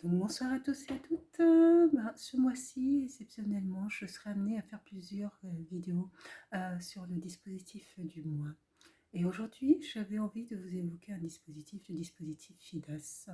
Donc bonsoir à tous et à toutes. Ce mois-ci, exceptionnellement, je serai amenée à faire plusieurs vidéos sur le dispositif du mois. Et aujourd'hui, j'avais envie de vous évoquer un dispositif, le dispositif FIDAS.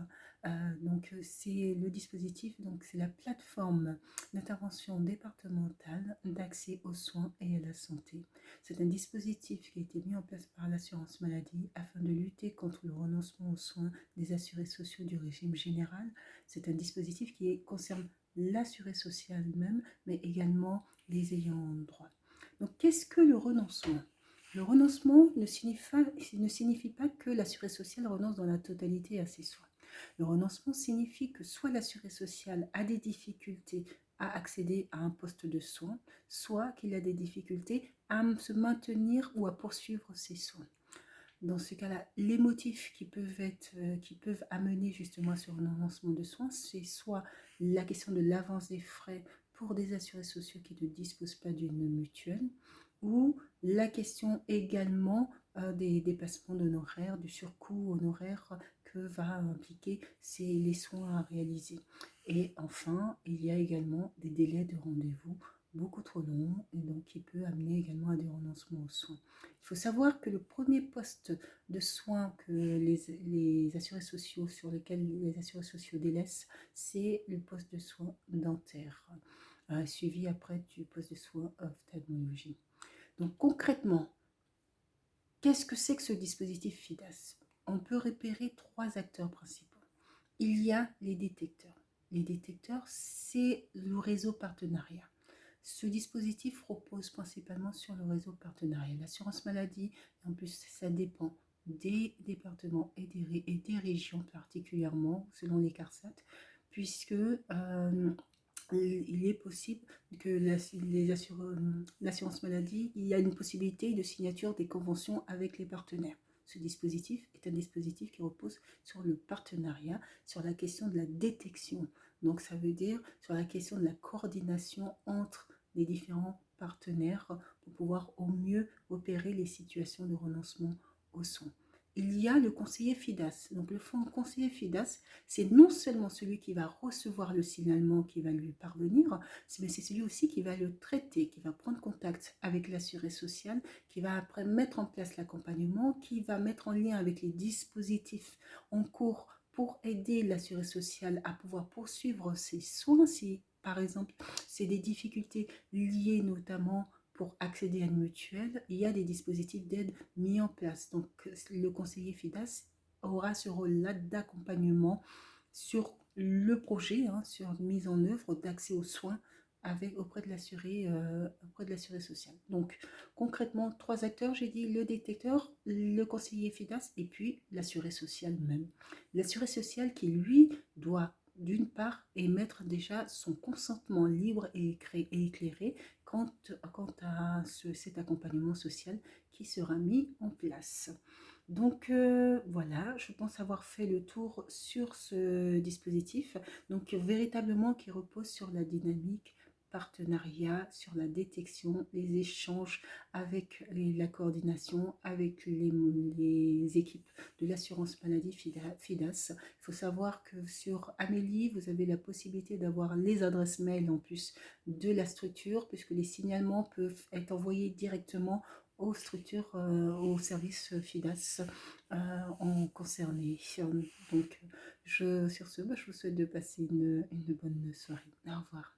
C'est le dispositif, donc c'est la plateforme d'intervention départementale d'accès aux soins et à la santé. C'est un dispositif qui a été mis en place par l'assurance maladie afin de lutter contre le renoncement aux soins des assurés sociaux du régime général. C'est un dispositif qui concerne l'assuré social même, mais également les ayants droit. Donc, qu'est-ce que le renoncement? Le renoncement ne signifie pas que l'assuré social renonce dans la totalité à ses soins. Le renoncement signifie que soit l'assuré social a des difficultés à accéder à un poste de soins, soit qu'il a des difficultés à se maintenir ou à poursuivre ses soins. Dans ce cas-là, les motifs qui peuvent amener justement à ce renoncement de soins, c'est soit la question de l'avance des frais pour des assurés sociaux qui ne disposent pas d'une mutuelle, ou la question également des dépassements d'honoraires, du surcoût honoraire que va impliquer les soins à réaliser. Et enfin, il y a également des délais de rendez-vous beaucoup trop longs et donc qui peut amener également à des renoncements aux soins. Il faut savoir que le premier poste de soins que les assurés sociaux, sur lequel les assurés sociaux délaissent, c'est le poste de soins dentaires, suivi après du poste de soins ophtalmologie. Donc concrètement, qu'est-ce que c'est que ce dispositif FIDAS? On peut repérer trois acteurs principaux. Il y a les détecteurs. Les détecteurs, c'est le réseau partenariat. Ce dispositif repose principalement sur le réseau partenariat. L'assurance maladie, en plus, ça dépend des départements et des régions particulièrement, selon les CARSAT, puisque il est possible que l'assurance maladie, il y a une possibilité de signature des conventions avec les partenaires. Ce dispositif est un dispositif qui repose sur le partenariat, sur la question de la détection. Donc ça veut dire sur la question de la coordination entre les différents partenaires pour pouvoir au mieux opérer les situations de renoncement aux soins. Il y a le conseiller FIDAS. Donc le conseiller FIDAS, c'est non seulement celui qui va recevoir le signalement qui va lui parvenir, mais c'est celui aussi qui va le traiter, qui va prendre contact avec l'assuré social, qui va après mettre en place l'accompagnement, qui va mettre en lien avec les dispositifs en cours pour aider l'assuré social à pouvoir poursuivre ses soins si, par exemple, c'est des difficultés liées notamment pour accéder à une mutuelle, il y a des dispositifs d'aide mis en place. Donc, le conseiller FIDAS aura ce rôle-là d'accompagnement sur le projet, sur mise en œuvre d'accès aux soins auprès de l'assuré social. Donc, concrètement, trois acteurs, j'ai dit le détecteur, le conseiller FIDAS et puis l'assuré social même. L'assuré social qui, lui, doit d'une part émettre déjà son consentement libre et éclairé quant à cet accompagnement social qui sera mis en place. Donc voilà, je pense avoir fait le tour sur ce dispositif, donc véritablement qui repose sur la dynamique partenariat, sur la détection, les échanges avec la coordination, avec les équipes de l'assurance maladie FIDAS. Il faut savoir que sur Amélie, vous avez la possibilité d'avoir les adresses mail en plus de la structure, puisque les signalements peuvent être envoyés directement aux structures, aux services FIDAS en concernés. Donc, sur ce, je vous souhaite de passer une bonne soirée. Au revoir.